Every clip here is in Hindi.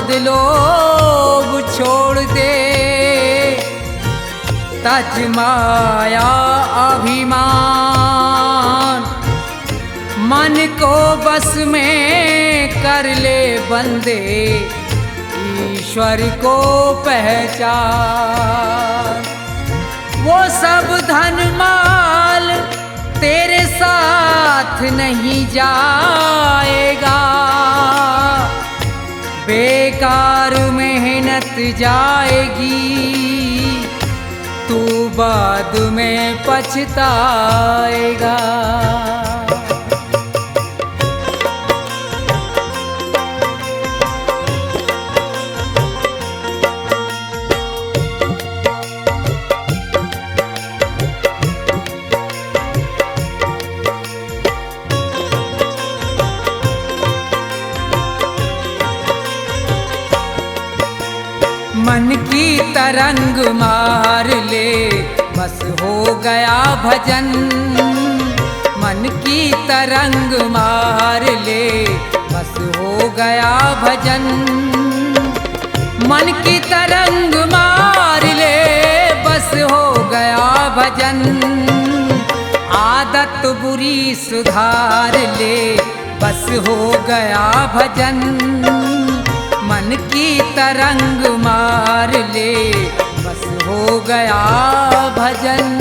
मद लोभ छोड़ दे, तज माया अभिमान, मन को बस में कर ले बंदे, ईश्वर को पहचान। वो सब धन माल तेरे साथ नहीं जाएगा, बेकार मेहनत जाएगी, तू बाद में पछताएगा। मन की तरंग मार ले, बस हो गया भजन। मन की तरंग मार ले, बस हो गया भजन। मन की तरंग मार ले, बस हो गया भजन। आदत बुरी सुधार ले, बस हो गया भजन। मन की तरंग मार ले, बस हो गया भजन।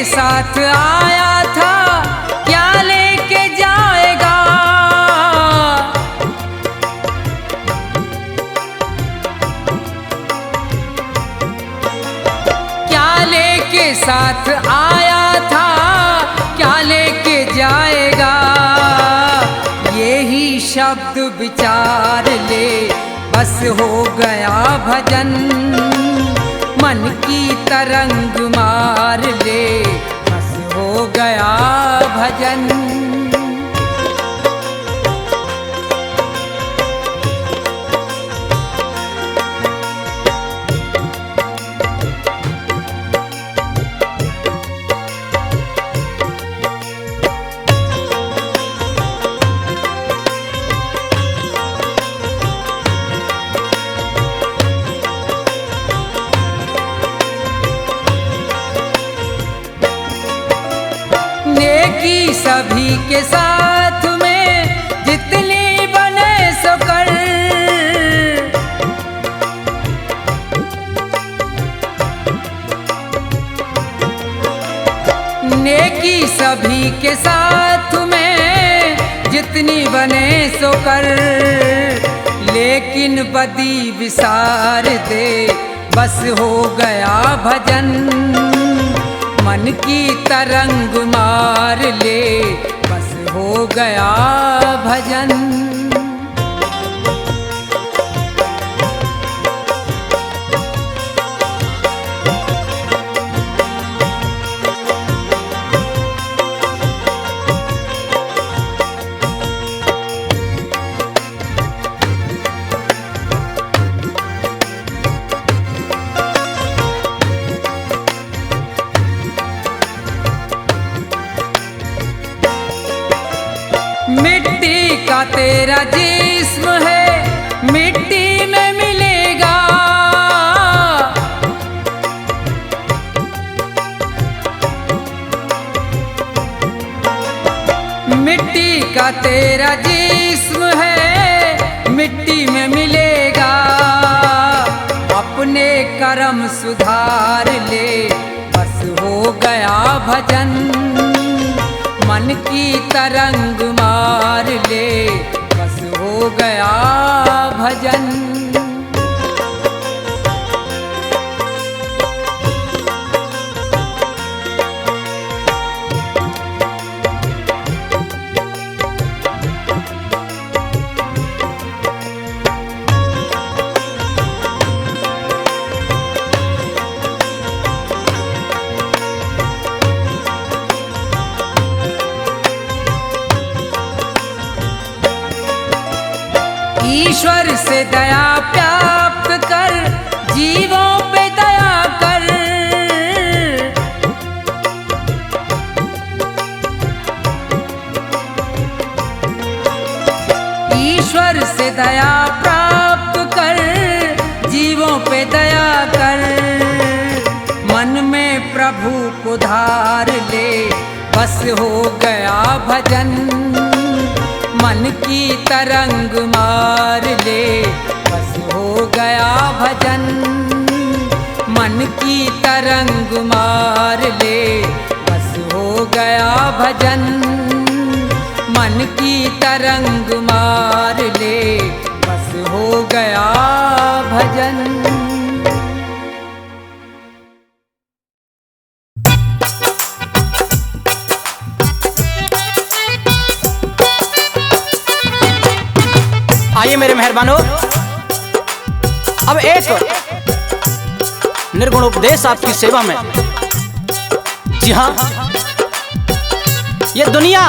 साथ आया था, क्या लेके जाएगा? क्या लेके साथ आया था, क्या लेके जाएगा? यही शब्द विचार ले, बस हो गया भजन। मन की तरंग मार ले, बस हो गया भजन। नेकी सभी के साथ में, जितनी बने सो कर। नेकी सभी के साथ में, जितनी बने सो कर। लेकिन बदी विसार दे, बस हो गया भजन। मन की तरंग मार ले, बस हो गया भजन। मिट्टी का तेरा जिस्म है, मिट्टी में मिलेगा। मिट्टी का तेरा जिस्म है, मिट्टी में मिलेगा। अपने कर्म सुधार ले, बस हो गया भजन। मन की तरंग मार ले, बस हो गया भजन। ईश्वर से दया प्राप्त कर, जीवों पे दया कर। ईश्वर से दया प्राप्त कर, जीवों पे दया कर। मन में प्रभु को धार ले, बस हो गया भजन। मन की तरंग मार ले, बस हो गया भजन। मन की तरंग मार ले, बस हो गया भजन। मन की तरंग मार ले, बस हो गया भजन। आइए मेरे मेहरबानों, अब एक निर्गुण उपदेश आपकी सेवा में। जी हाँ, ये दुनिया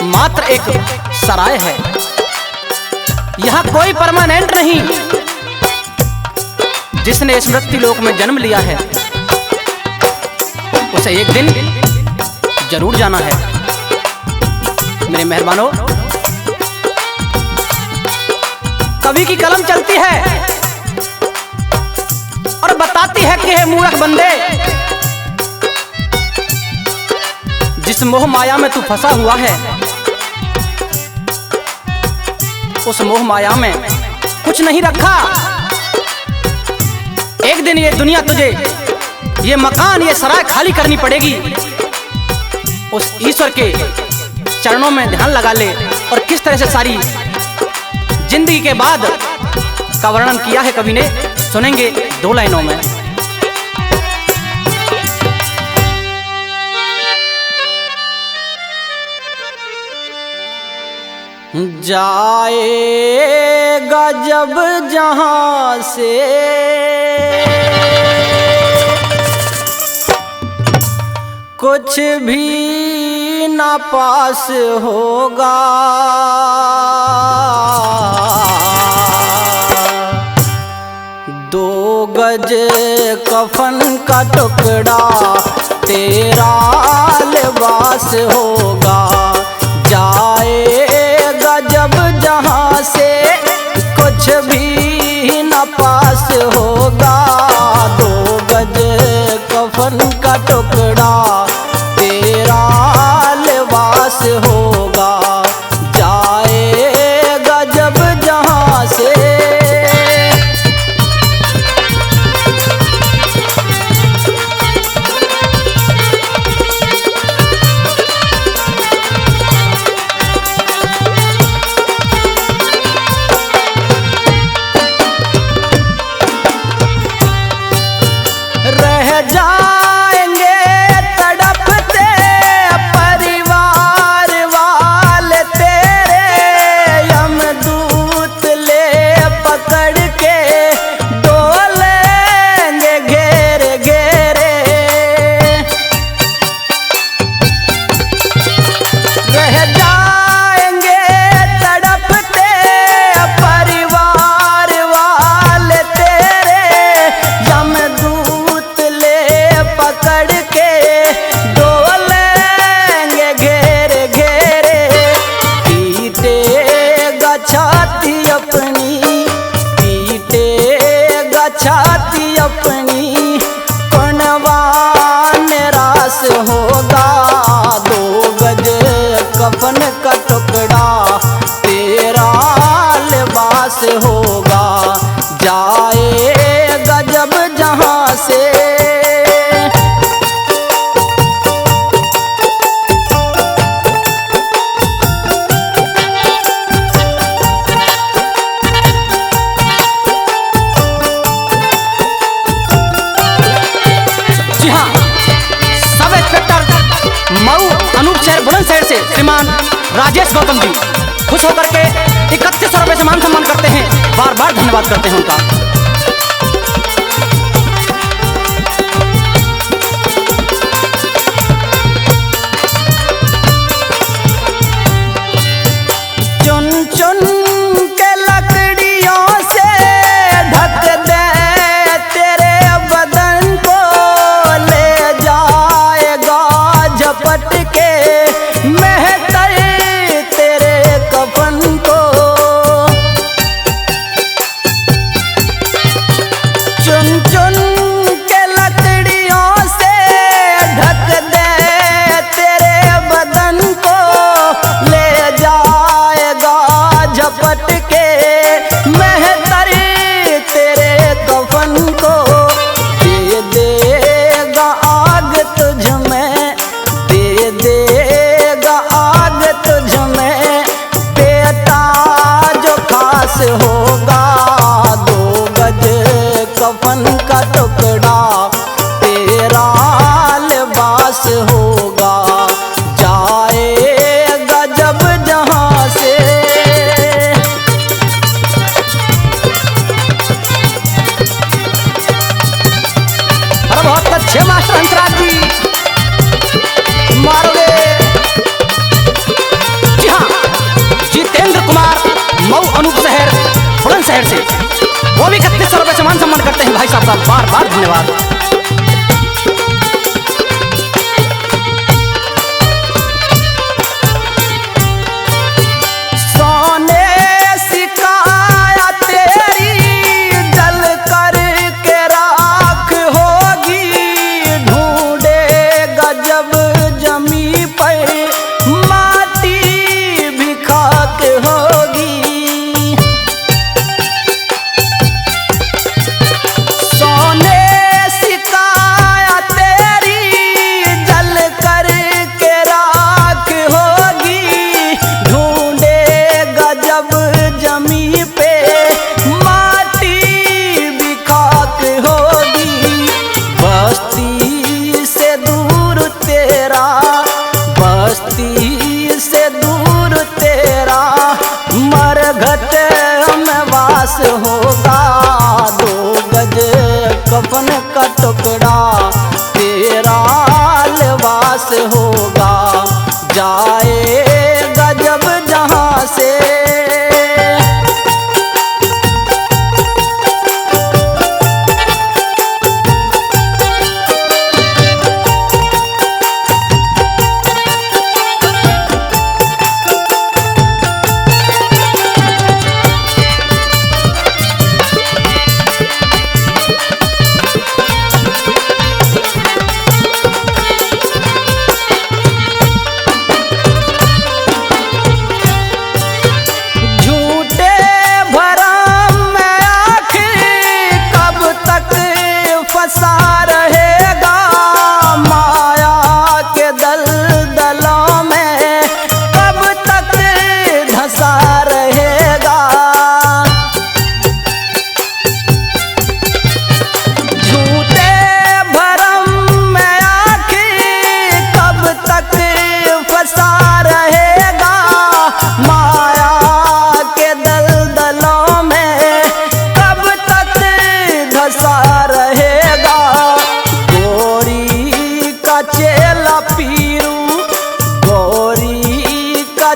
मात्र एक सराय है। यहाँ कोई परमानेंट नहीं। जिसने इस मृत्यु लोक में जन्म लिया है उसे एक दिन जरूर जाना है। मेरे मेहरबानों, कवि की कलम चलती है और बताती है कि हे मूर्ख बंदे, जिस मोह माया में तू फंसा हुआ है, उस मोह माया में कुछ नहीं रखा। एक दिन ये दुनिया तुझे, ये मकान, ये सराय खाली करनी पड़ेगी। उस ईश्वर के चरणों में ध्यान लगा ले और किस तरह से सारी जिंदगी के बाद का वर्णन किया है कवि ने, सुनेंगे 2 लाइनों में। जाएगा जब जहां से कुछ भी ना पास होगा, दो गज कफन का टुकड़ा तेरा लिबास होगा। जाएगा जब जहां से कुछ भी न पास होगा, 2 गज कफन का टुकड़ा तेरा लिबास होगा। जाएगा जब जहां से। जाएंगे तड़पते परिवार वाले तेरे, यमदूत ले पकड़ के डोलेंगे घेरे घेरे। रह जाएंगे तड़पते परिवार वाले तेरे, यमदूत पकड़ के डोलेंगे घेरे घेरे। पीटेगा छाती अपनी, पीटेगा छाती अपनी, कौनवा निराश होगा। 2 गज कफन का टुकड़ा तेरा लिबास होगा। जाएगा जब जहां से। बुलंदशहर से श्रीमान राजेश गौतम जी खुश होकर के 3100 रुपए से मान सम्मान करते हैं। बार बार धन्यवाद करते हैं उनका। चुन चुन साहब का बार बार धन्यवाद। होगा 2 गज कफन का टुकड़ा, तेरा लिबास होगा, जाएगा जब जहां से।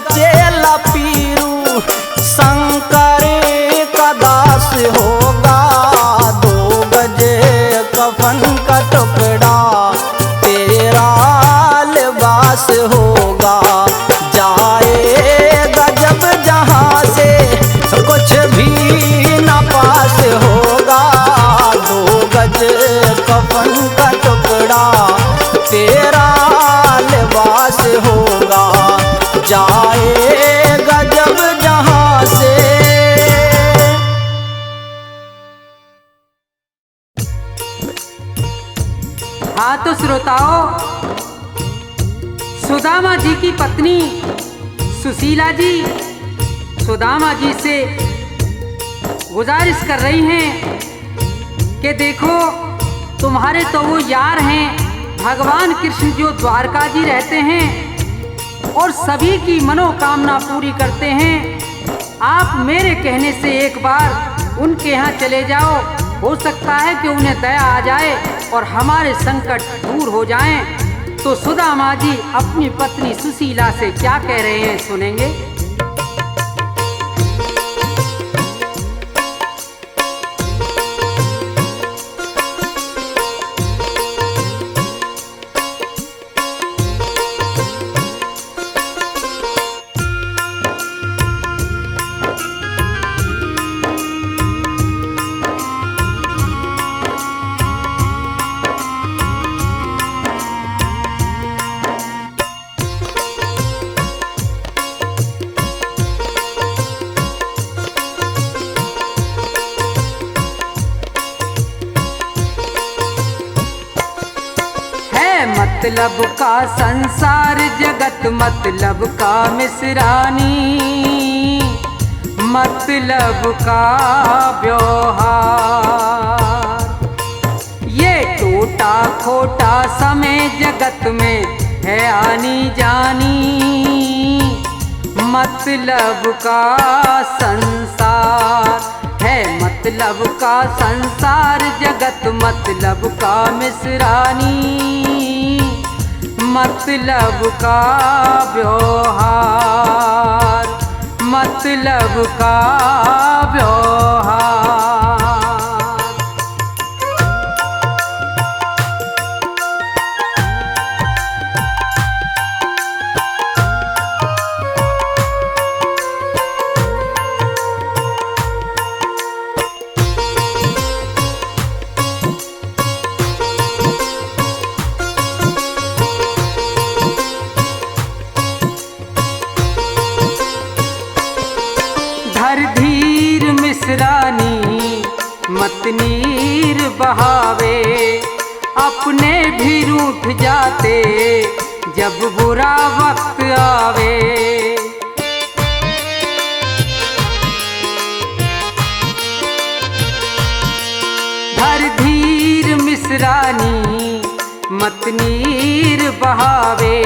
चेला पीरू शंकर का दास होगा, 2 गज कफन का टुकड़ा, तेरा लिबास होगा, जाएगा जब जहां से, कुछ भी ना पास होगा, 2 गज कफन का टुकड़ा, तेरा लिबास होगा, जाएगा जब जहां से। हाँ तो श्रोताओं, सुदामा जी की पत्नी सुशीला जी सुदामा जी से गुजारिश कर रही हैं कि देखो तुम्हारे तो वो यार हैं भगवान कृष्ण जो द्वारका जी रहते हैं और सभी की मनोकामना पूरी करते हैं। आप मेरे कहने से एक बार उनके यहाँ चले जाओ, हो सकता है कि उन्हें दया आ जाए और हमारे संकट दूर हो जाएं। तो सुदामा जी अपनी पत्नी सुशीला से क्या कह रहे हैं सुनेंगे। मतलब का संसार जगत मतलब का मिसरानी, मतलब का व्यवहार, ये टूटा खोटा समय जगत में है आनी जानी, मतलब का संसार है, मतलब का संसार जगत मतलब का मिसरानी, मतलब का व्यवहार, मतलब का व्यवहार। मिसरानी मत नीर बहावे, अपने भी रूठ जाते जब बुरा वक्त आवे। धर धीर मिसरानी मत नीर बहावे,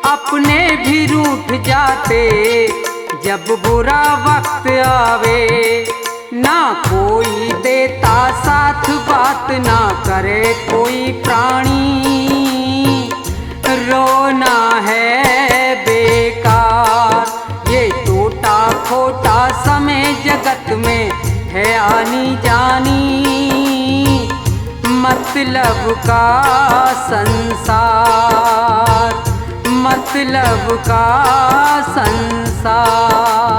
अपने भी रूठ जाते जब बुरा वक्त आवे। ना कोई देता साथ बात ना करे कोई प्राणी, रोना है बेकार ये टूटा खोटा समय जगत में है आनी जानी। मतलब का संसार, मतलब का संसार।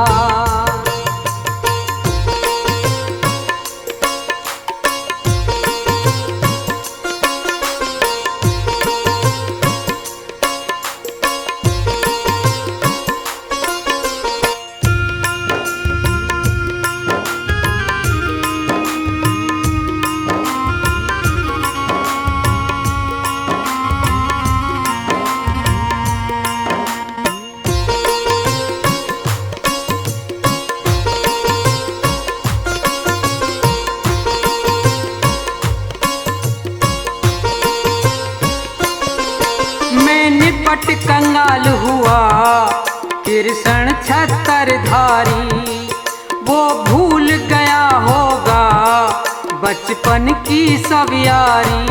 निपट कंगाल हुआ कृष्ण छत्रधारी, वो भूल गया होगा बचपन की सब यारी।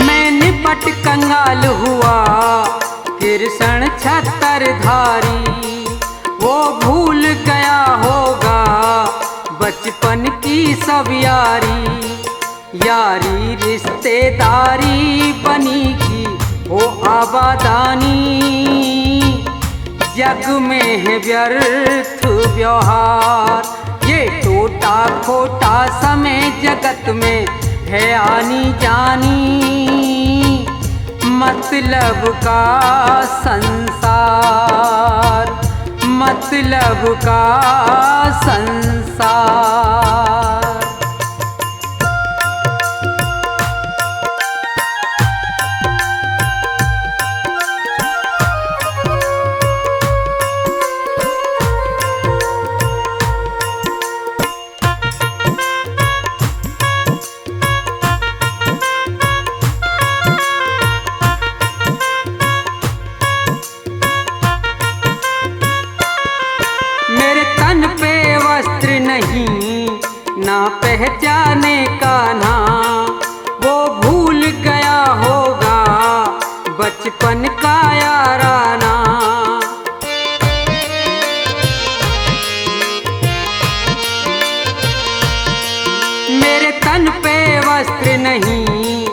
मैं निपट कंगाल हुआ कृष्ण छत्रधारी, वो भूल गया होगा बचपन की सब यारी। यारी रिश्तेदारी बनी की हो आबादानी, जग में है व्यर्थ व्यवहार ये टूटा खोटा समय जगत में है आनी जानी। मतलब का संसार, मतलब का संसार। नहीं ना पहचाने का ना, वो भूल गया होगा बचपन का याराना। मेरे तन पे वस्त्र नहीं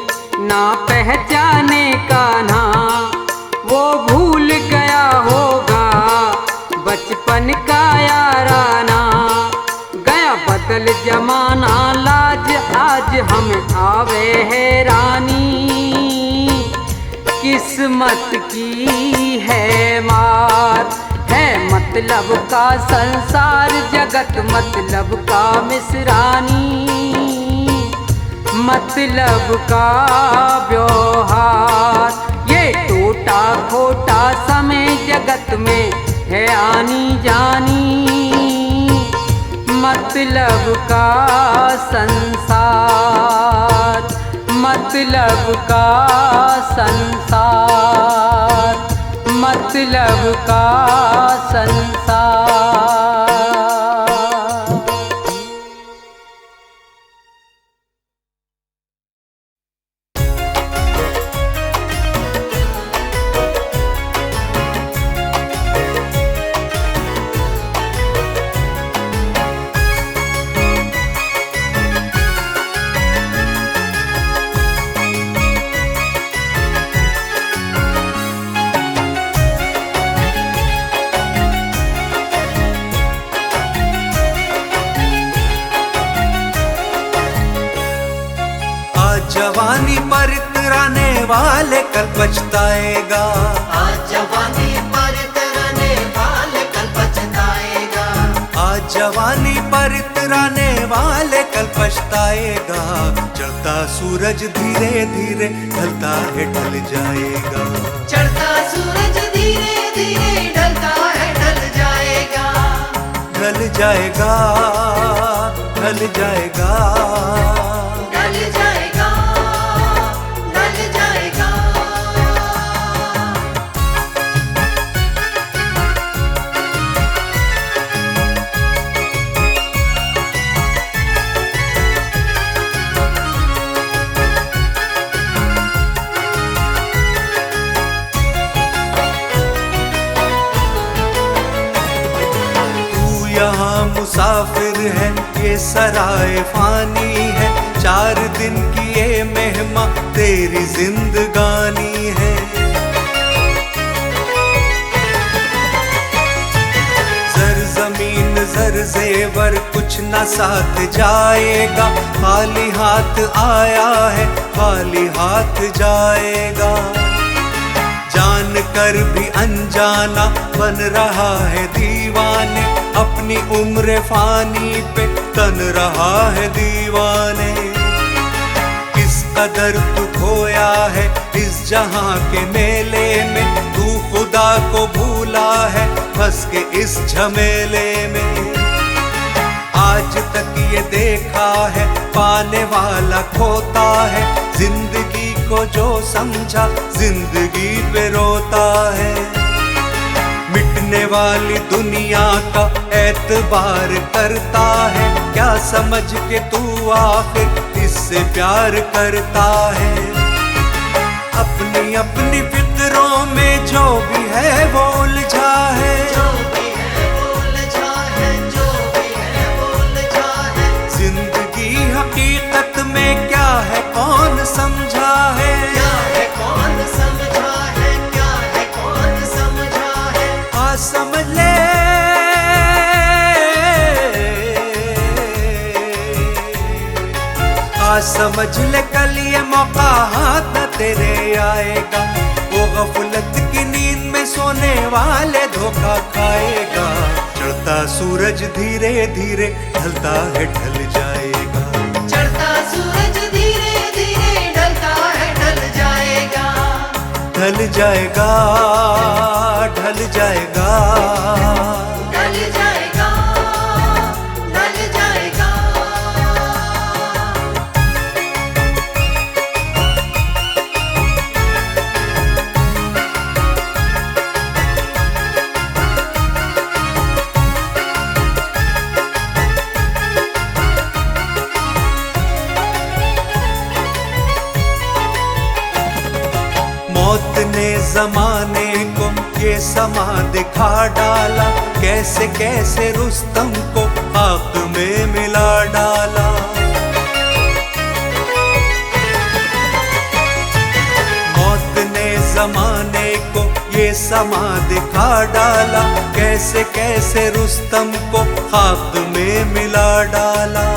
ना पहचाने का ना, वो भूल गया होगा बचपन का याराना। बदल जमाना लाज आज हम आवे हैरानी, किस्मत की है मार है मतलब का संसार जगत मतलब का मिसरानी। मतलब का व्यवहार ये टूटा खोटा समय जगत में है आनी जानी। मतलब का संसार, मतलब का संसार, मतलब का संसार। जवानी पर इतराने वाले कल पछताएगा। आज जवानी पर इतराने वाले कल पछताएगा। आज जवानी पर इतराने वाले कल पछताएगा। चढ़ता सूरज धीरे धीरे ढलता है ढल जाएगा। चढ़ता सूरज धीरे धीरे ढलता है ढल जाएगा। ढल जाएगा, ढल जाएगा, ढल जाएगा, ढल जाएगा। तू यहाँ मुसाफिर है, ये सराय फानी है। 4 दिन की ये मेहमा तेरी जिंदगानी है। जर जमीन जर जेवर कुछ न साथ जाएगा। खाली हाथ आया है, खाली हाथ जाएगा। जान कर भी अनजाना बन रहा है दीवाने। अपनी उम्र फानी पे तन रहा है दीवाने। किस कदर तू खोया है इस जहां के मेले में। तू खुदा को भूला है फंस के इस झमेले में। आज तक ये देखा है पाने वाला खोता है। जिंदगी को जो समझा जिंदगी पे रोता है। मिटने वाली दुनिया का एतबार करता है। क्या समझ के तू आखिर इससे प्यार करता है। अपनी अपनी फिक्रों में जो भी है वो उलझा है। जो भी है वो उलझा है, जो भी है वो उलझा है। जिंदगी हकीकत में क्या है कौन समझा है। क्या है कौन समझा है, क्या है कौन समझा है। आ समझ ले, आ समझ ले कल ये मौका हाथ न तेरे आएगा। वो गफलत की नींद में सोने वाले धोखा खाएगा। चढ़ता सूरज धीरे धीरे ढलता है ढल जाएगा। चढ़ता सूरज धीरे धीरे ढलता है ढल जाएगा। ढल जाएगा, ढल जाएगा, ढल जाएगा, ढल जाएगा। मौत ने जमाने को ये समा दिखा डाला। कैसे कैसे रुस्तम को आग में मिला डाला। मौत ने जमाने को ये समा दिखा डाला। कैसे कैसे रुस्तम को आग में मिला डाला।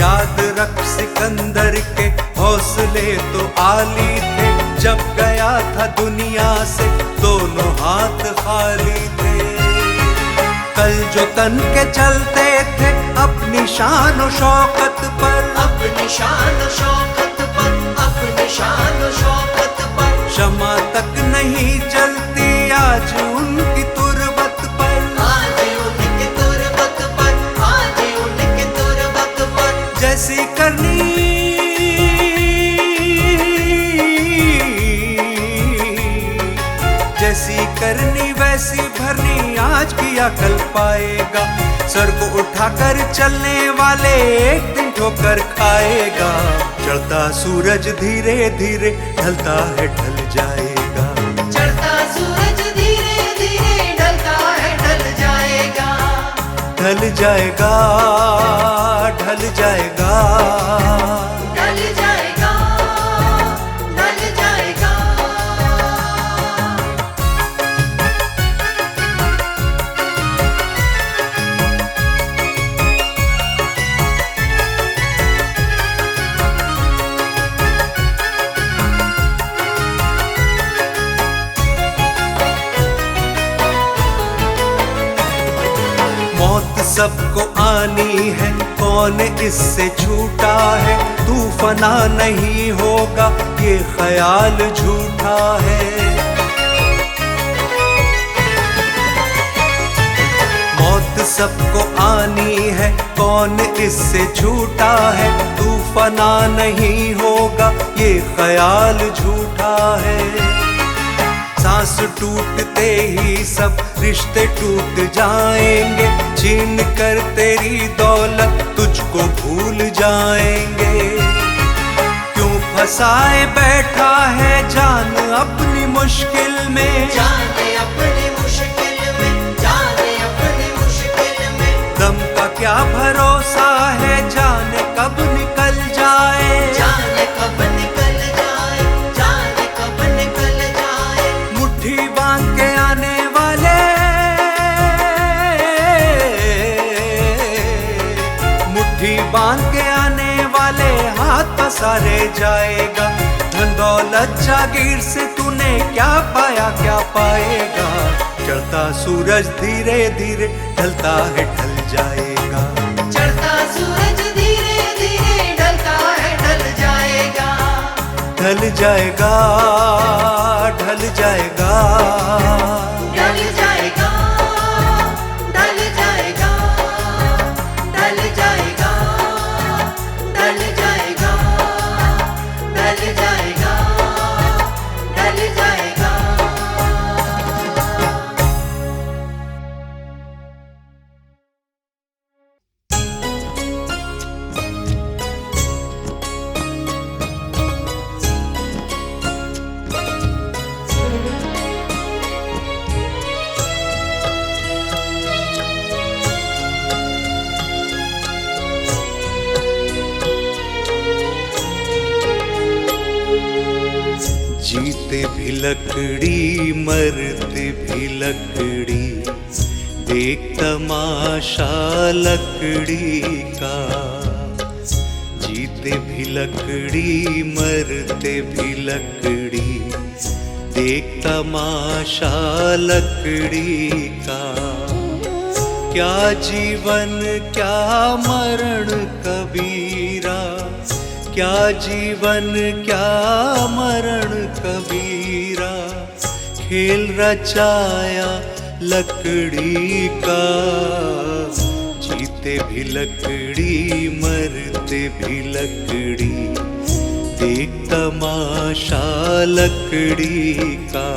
याद रख सिकंदर के हौसले तो आली थे। जब गया था दुनिया से दोनों हाथ खाली थे। कल जो तन के चलते थे अपनी शान और शौकत पर। अपनी शान शौकत पर, अपनी शान शौकत पर। क्षमा तक नहीं चलती आज उनकी तुरबत पर। आज उनकी तुरबत पर, आज उनकी तुरबत पर। जैसी करनी जैसी करनी वैसी भरनी आज किया कल पाएगा। सर को उठाकर चलने वाले एक दिन ठोकर खाएगा। चढ़ता सूरज धीरे धीरे ढलता है ढल जाएगा। चढ़ता सूरज धीरे धीरे ढलता है ढल जाएगा। ढल जाएगा, ढल जाएगा, ढल जाएगा, ढल जाएगा। सबको आनी है, कौन इससे छूटा है। तू फना नहीं होगा, ये ख्याल झूठा है। मौत सबको आनी है, कौन इससे छूटा है। तू फना नहीं होगा, ये ख्याल झूठा है। सांस टूटते ही सब रिश्ते टूट जाएंगे, छीन कर तेरी दौलत तुझको भूल जाएंगे। क्यों फंसाए बैठा है जान अपनी मुश्किल में, जाने अपनी मुश्किल में, जाने अपनी मुश्किल में। दम का क्या भरोसा है, जाने कब निकल जाए। जाने कब निकल जाए, जाने कब निकल जाए। मुट्ठी बांध के आने वाले, मुट्ठी बांध के आने वाले हाथ पसारे जाएगा। धन दौलत जागीर से तूने क्या पाया, क्या पाएगा। चढ़ता सूरज धीरे धीरे ढलता है, ढल जाएगा। चढ़ता सूरज धीरे धीरे ढलता है, ढल जाएगा। ढल जाएगा, ढल जाएगा। ढल जाएगा, ढल जाएगा, ढल जाएगा, ढल जाएगा, ढल जाएगा, ढल जाएगा। जीते भी लकड़ी, मरते भी लकड़ी, देख तमाशा लकड़ी का। जीते भी लकड़ी, मरते भी लकड़ी, देख तमाशा लकड़ी का। क्या जीवन क्या मरण कबीरा, क्या जीवन क्या मरण कबीरा। खेल रचाया लकड़ी का। जीते भी लकड़ी, मरते भी लकड़ी, देख तमाशा लकड़ी का।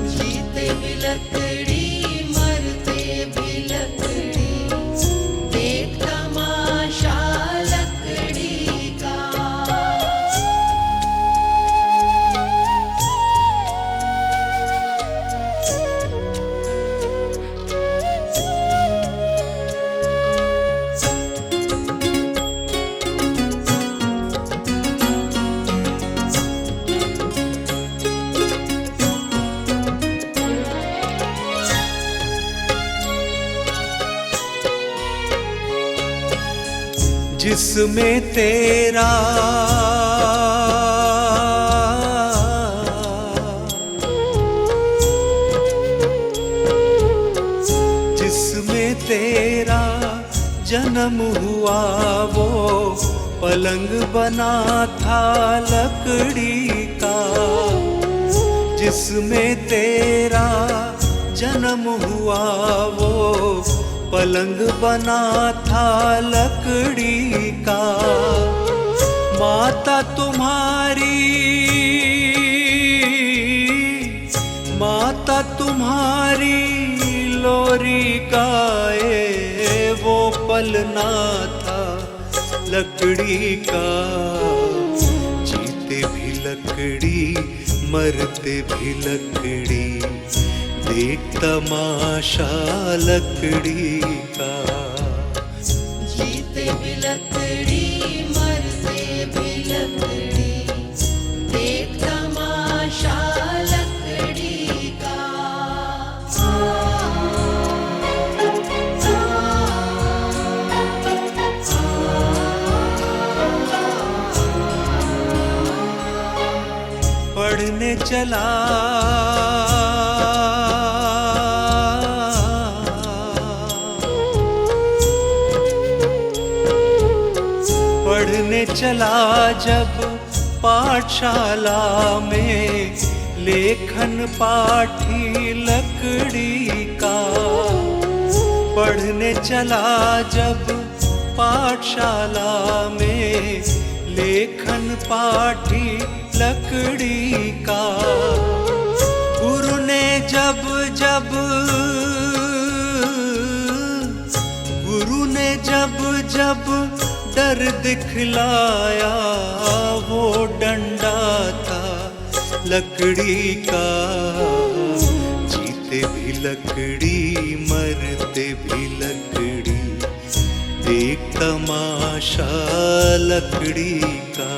जीते भी लकड़ी, मरते भी लकड़ी, देख तमाशा लकड़ी का। जिसमें तेरा जिसमें तेरा जन्म हुआ, वो पलंग बना था लकड़ी का। जिसमें तेरा जन्म हुआ, वो पलंग बना था लकड़ी का। माता तुम्हारी, माता तुम्हारी लोरी गाए, वो पलना था लकड़ी का। जीते भी लकड़ी, मरते भी लकड़ी, देख तमाशा लकड़ी का। जीते भी लकड़ी, मरते भी लकड़ी, देख तमाशा लकड़ी का। पढ़ने चला चला जब पाठशाला में, लेखन पाठी लकड़ी का। पढ़ने चला जब पाठशाला में, लेखन पाठी लकड़ी का। गुरु ने जब जब गुरु ने जब जब डर दिखलाया, वो डंडा था लकड़ी का। जीते भी लकड़ी, मरते भी लकड़ी, देख तमाशा लकड़ी का।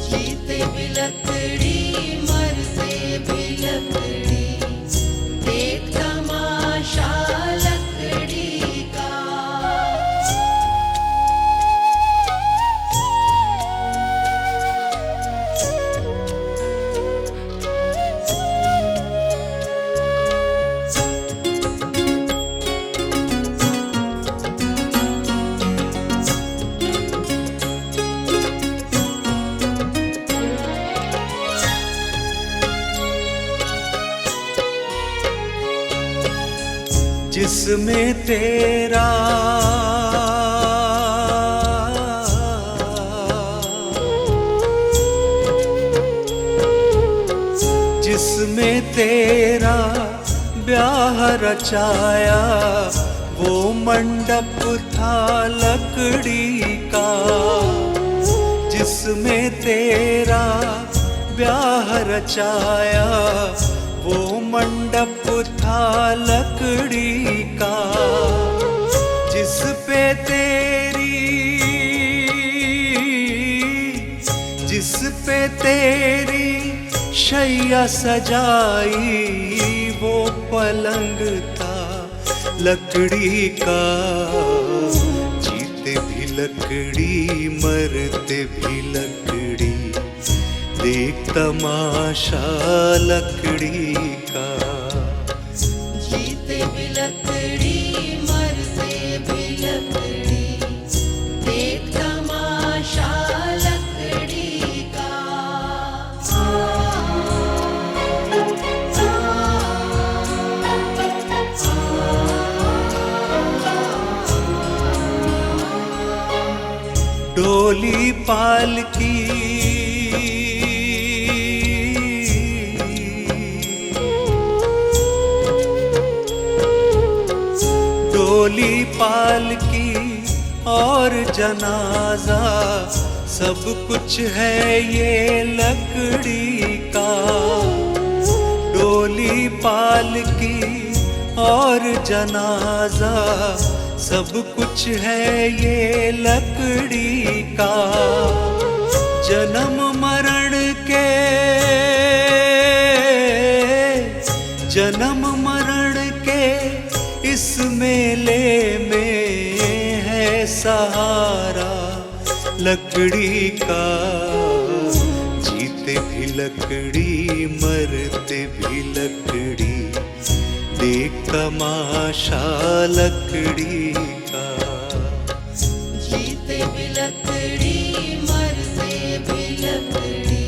जीते भी लकड़ी, मरते भी लकड़ी, देख तमाशा लकड़ी का। जिसमें तेरा जिसमें तेरा ब्याह रचाया, वो मंडप था लकड़ी का। जिसमें तेरा ब्याह रचाया, वो मंडप था लकड़ी का। जिस पे तेरी शैया सजाई, वो पलंग था लकड़ी का। जीते भी लकड़ी, मरते भी लकड़ी, देख तमाशा लकड़ी का। जीते भी लकड़ी, मरते भी लकड़ी, देख तमाशा लकड़ी का। डोली पालकी डोली पालकी और जनाजा, सब कुछ है ये लकड़ी का। डोली पालकी और जनाजा, सब कुछ है ये लकड़ी का। जन्म मरण के इस मेले में है सहारा लकड़ी का। जीते भी लकड़ी, मरते भी लकड़ी, देख तमाशा लकड़ी का। जीते भी लकड़ी, मरते भी लकड़ी,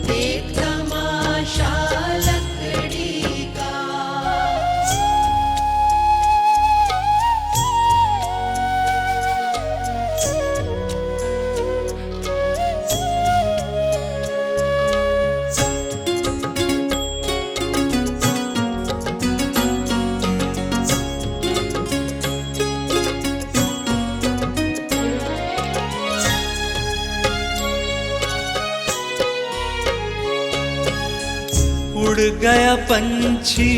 देख तमाशा लकड़ी का। उड़ गया पंछी,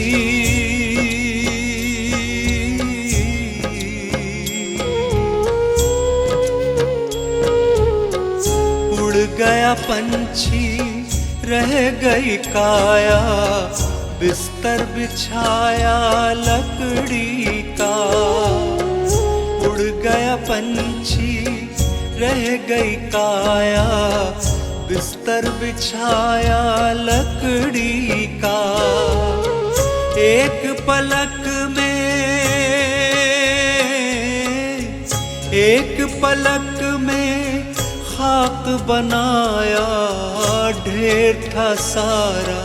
उड़ गया पंछी, रह गई काया, बिस्तर बिछाया लकड़ी का। उड़ गया पंछी, रह गई काया, बिस्तर बिछाया लकड़ी का। एक पलक में बनाया ढेर था सारा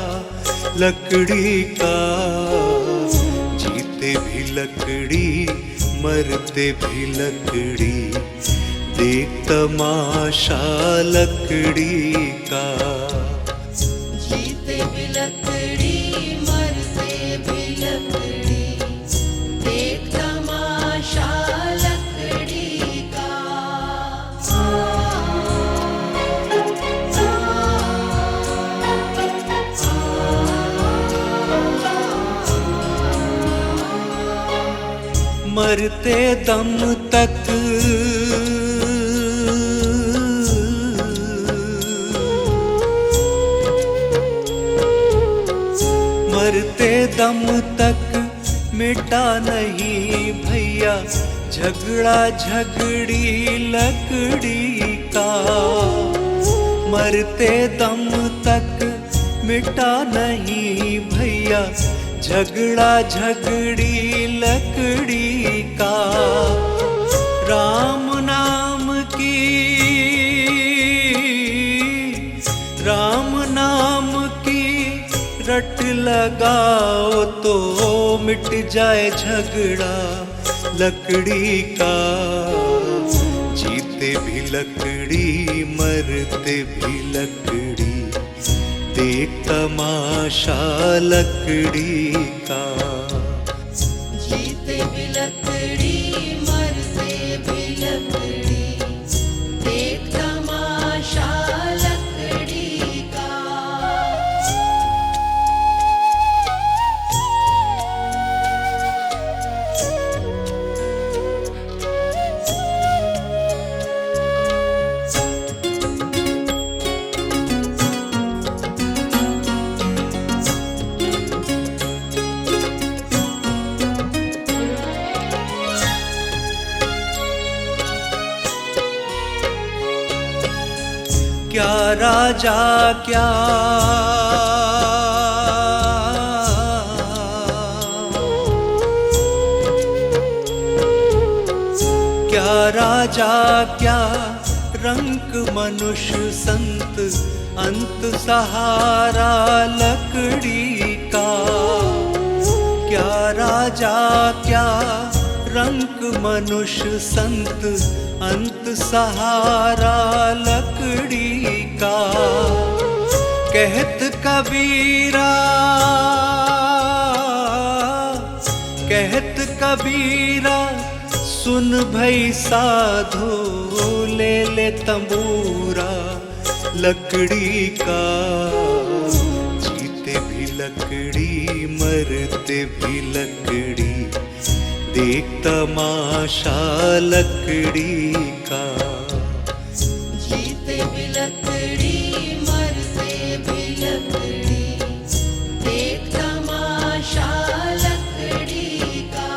लकड़ी का। जीते भी लकड़ी मरते भी लकड़ी, देख तमाशा लकड़ी का। जीते भी लकड़ी मरते भी लकड़ी, देख तमाशा लकड़ी का। मरते दम तक मरते दम तक मिटा नहीं भैया झगड़ा झगड़ी लकड़ी का। मरते दम तक मिटा नहीं भैया झगड़ा झगड़ी लकड़ी का। राम नाम की रट लगाओ तो मिट जाए झगड़ा लकड़ी का। जीते भी लकड़ी मरते भी लकड़ी, देख तमाशा लकड़ी का। जीते भी लकड़ी मरते भी लकड़ी, देख तमाशा लकड़ी का। क्या राजा क्या राजा क्या रंक मनुष्य संत, अंत सहारा लकड़ी का। क्या राजा क्या रंक मनुष्य संत, अंत सहारा लकड़ी का। कहत कबीरा सुन भई साधो, ले ले तंबूरा लकड़ी का। जीते भी लकड़ी मरते भी लकड़ी, देख तमाशा लकड़ी का। जीते भी लकड़ी मरते भी लकड़ी, देख तमाशा लकड़ी का।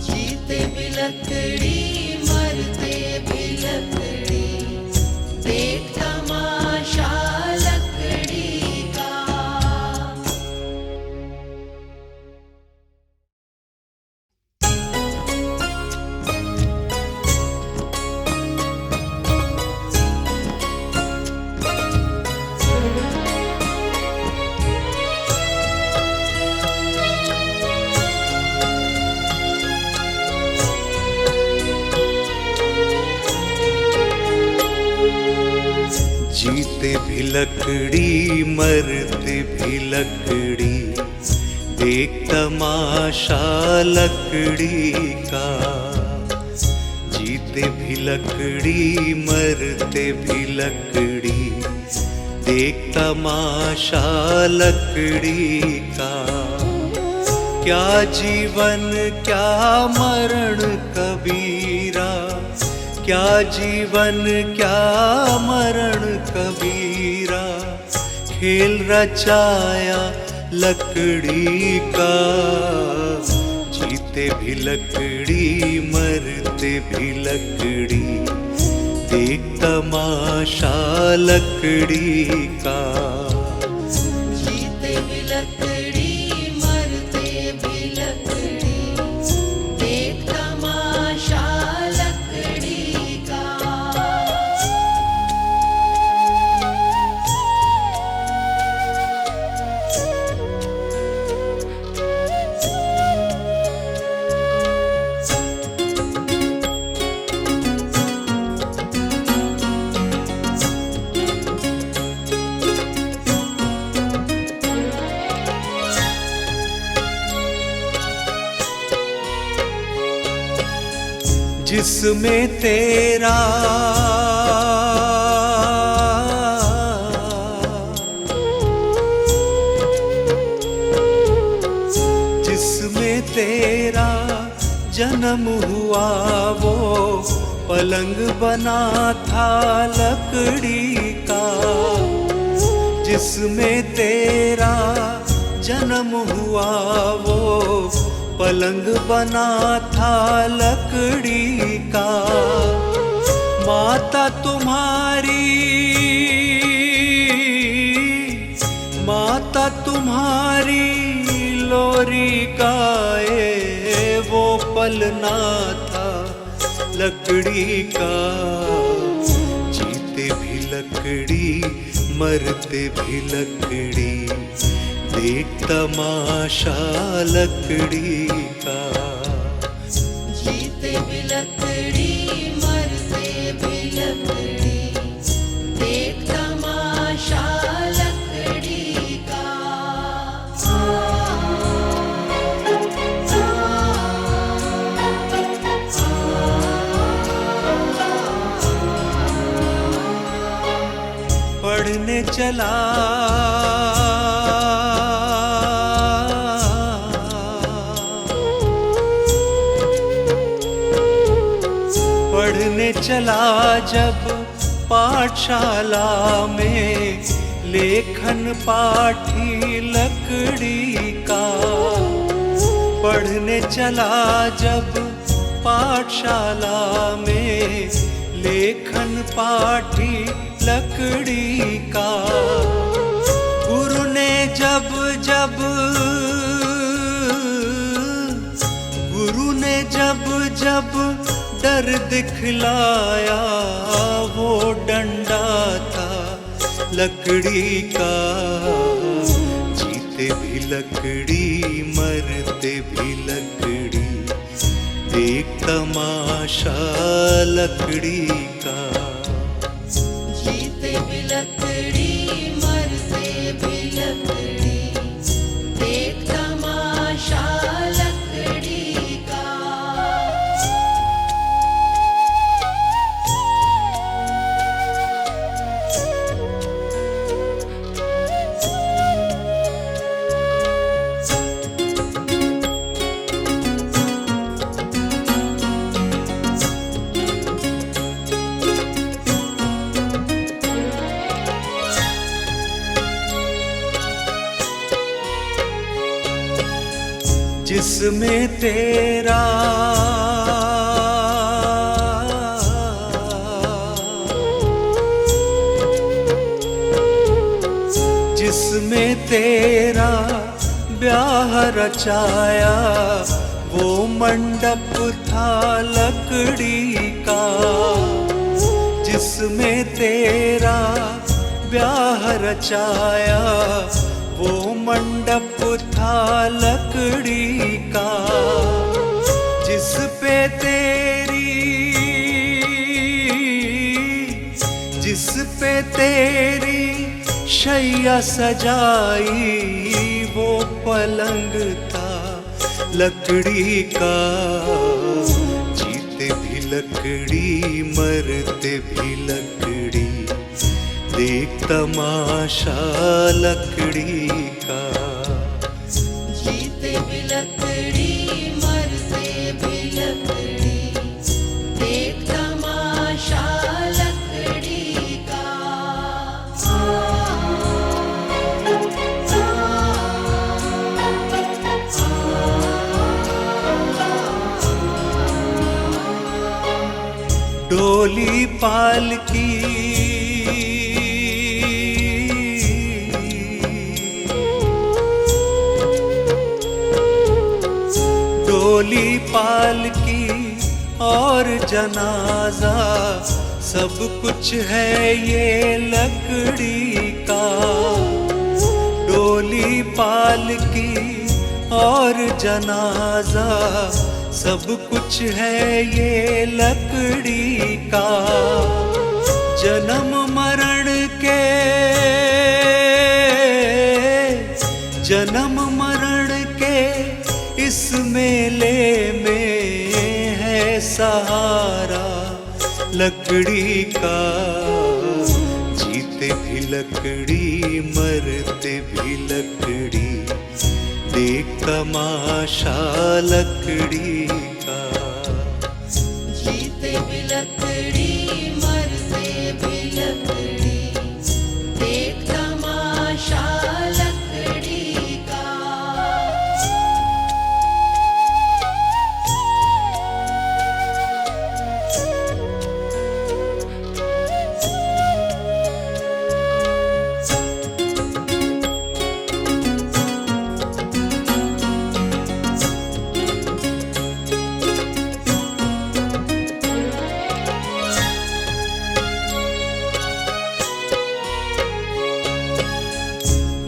जीते भी लकड़ी मरते भी लकड़ी, देख तमाशा लकड़ी का। जीते भी लकड़ी मरते भी लकड़ी, देख तमाशा लकड़ी का। जीते भी लकड़ी मरते भी लकड़ी, देख तमाशा लकड़ी का। क्या जीवन क्या मरण कबीरा, क्या जीवन क्या मरण कबीरा। खेल रचाया लकड़ी का। जीते भी लकड़ी मरते भी लकड़ी, देख तमाशा लकड़ी का। जीते भी लकड़ी मरते भी लकड़ी, देख तमाशा लकड़ी का। जिसमें तेरा जिसमें तेरा जन्म हुआ वो पलंग बना था लकड़ी का। जिसमें तेरा जन्म हुआ वो पलंग बना था लकड़ी का। माता तुम्हारी लोरी गाए वो पलना था लकड़ी का। जीते भी लकड़ी मरते भी लकड़ी, देख तमाशा लकड़ी का। जीते भी लकड़ी मरते भी लकड़ी, देख तमाशा लकड़ी का। पढ़ने चला पढ़ने चला जब पाठशाला में, लेखन पाठी लकड़ी का। पढ़ने चला जब पाठशाला में, लेखन पाठी लकड़ी का। गुरु ने जब डर दिखलाया वो डंडा था लकड़ी का। जीते भी लकड़ी मरते भी लकड़ी, देख तमाशा लकड़ी का। जीते भी लकड़ी मरते भी लकड़ी, देख तमाशा लकड़ी का। जिसमें तेरा ब्याह रचाया वो मंडप था लकड़ी का। जिसमें तेरा ब्याह रचाया वो मंडप था लकड़ी का। जिस पे तेरी शैया सजाई वो पलंग था लकड़ी का। जीते भी लकड़ी मरते भी लकड़ी, देख तमाशा लकड़ी का। जीते भी लकड़ी मरते भी लकड़ी, देख तमाशा लकड़ी का। डोली पालकी डोली पालकी और जनाजा सब कुछ है ये लकड़ी का। डोली पालकी और जनाजा सब कुछ है ये लकड़ी का। जन्म मरण के इस मेले में है सहारा लकड़ी का। जीते भी लकड़ी मरते भी लकड़ी, देख तमाशा लकड़ी का। जीते भी लकड़ी मरते भी लकड़ी, देख तमाशा लकड़ी का।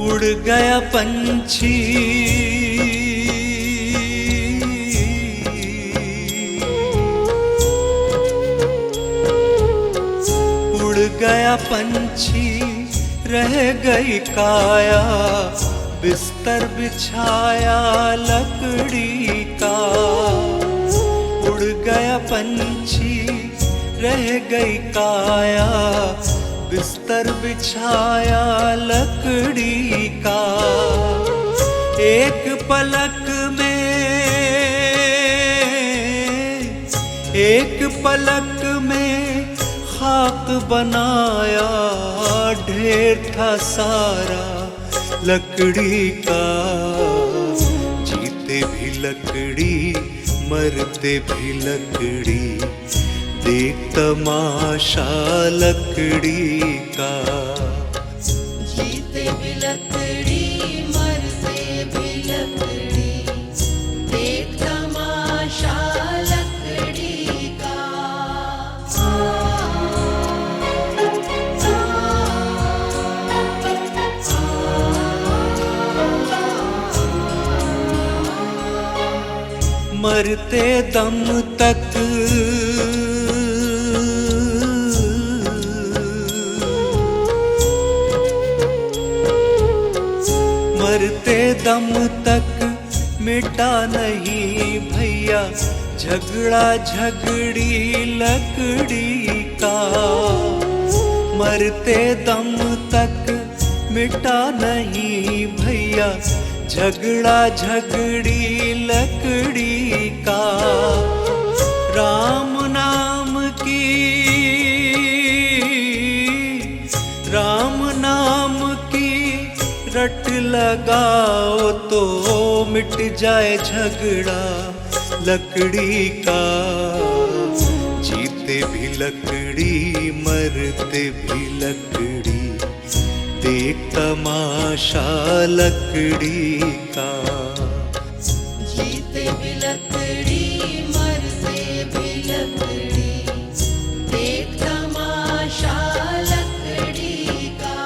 उड़ गया पंछी उड़ गया पंछी, रह गई काया, बिस्तर बिछाया लकड़ी का। उड़ गया पंछी, रह गई काया, बिस्तर बिछाया लकड़ी का। एक पलक में, एक पलक में खाक बनाया, ढेर था सारा लकड़ी का। जीते भी लकड़ी मरते भी लकड़ी, देख तमाशा लकड़ी का। जीते भी लकड़ी मरते भी लकड़ी, देख तमाशा लकड़ी का। मरते दम तक मरते दम तक मिटा नहीं भैया, झगड़ा झगड़ी लकड़ी का। मरते दम तक मिटा नहीं भैया, झगड़ा झगड़ी लकड़ी का। राम नाम की, राम नाम की रट लगाओ तो मिट जाए झगड़ा लकड़ी का। जीते भी लकड़ी मरते भी लकड़ी, देख तमाशा लकड़ी का। जीते भी लकड़ी मरते भी लकड़ी, देख तमाशा लकड़ी का।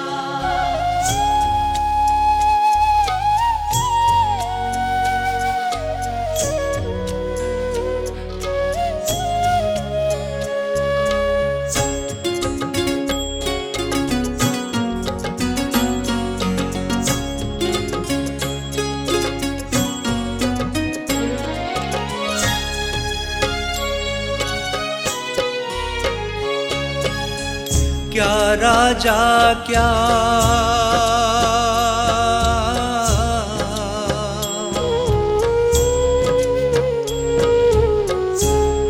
क्या राजा क्या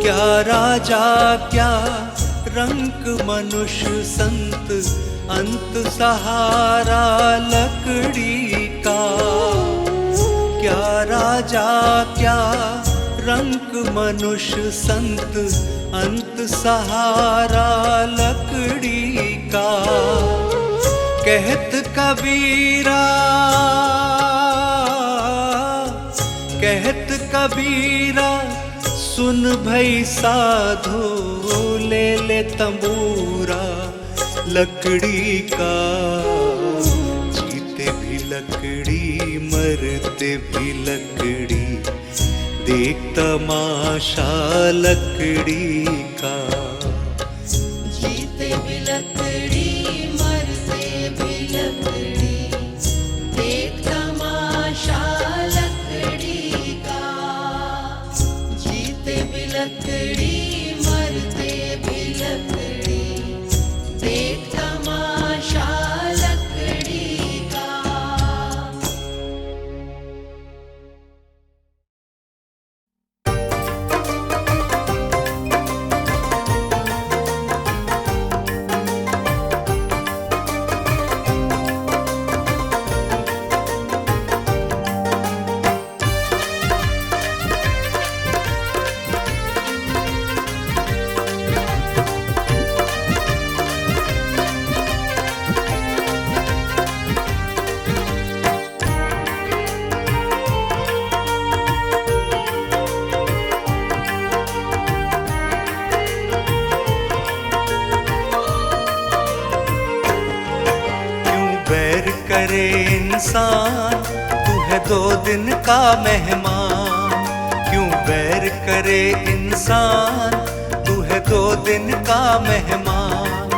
क्या राजा क्या रंक मनुष्य संत, अंत सहारा लकड़ी का। क्या राजा क्या रंक मनुष्य संत, अंत सहारा लकड़ी का। कहत कबीरा, कहत कबीरा, सुन भई साधो, ले ले तंबूरा लकड़ी का। जीते भी लकड़ी मरते भी लकड़ी, देख तमाशा लकड़ी का। जीते भी लकड़ी मरते भी लकड़ी, देख तमाशा लकड़ी का। जीते भी लकड़ी मरते भी लकड़ी, करे इंसान, तू है 2 दिन का मेहमान। क्यों बैर करे इंसान, तू है 2 दिन का मेहमान।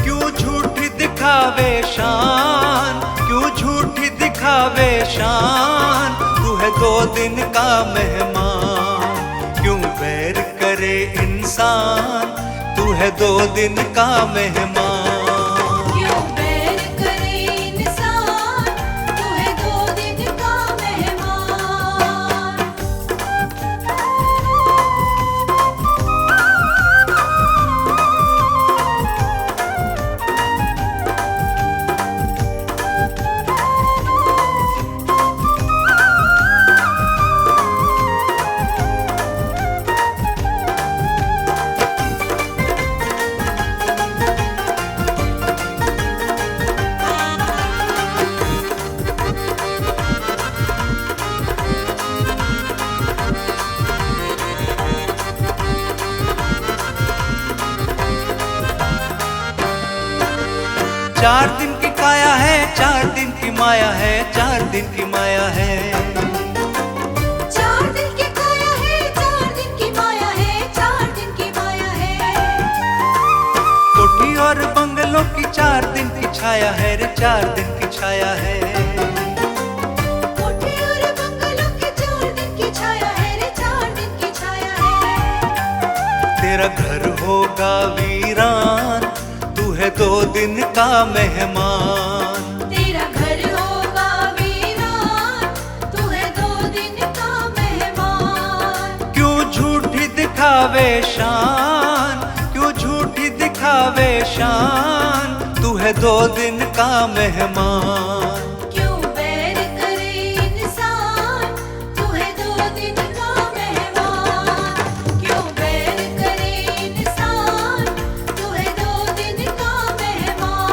क्यों झूठी दिखावे शान, क्यों झूठी दिखावे शान, तू है 2 दिन का मेहमान। क्यों बैर करे इंसान, तू है 2 दिन का मेहमान। क्यों बैर करे इंसान, तू है 2 दिन का मेहमान। चार दिन की काया है, 4 दिन की माया है, 4 दिन की माया है। 4 दिन की काया है, 4 दिन की माया है, 4 दिन की माया है। कोठी और बंगलों की 4 दिन की छाया है रे, 4 दिन की छाया है। कोठी और बंगलों की 4 दिन की छाया है रे, 4 दिन की छाया है। तेरा घर होगा वीरान, तू है 2 दिन का मेहमान। तेरा घर होगा वीरान, तू है 2 दिन का मेहमान। क्यों झूठी दिखावे शान, क्यों झूठी दिखावे शान, तू है 2 दिन का मेहमान। क्यों बैर करे इंसान, तू है 2 दिन का मेहमान। क्यों बैर करे इंसान, तू है 2 दिन का मेहमान।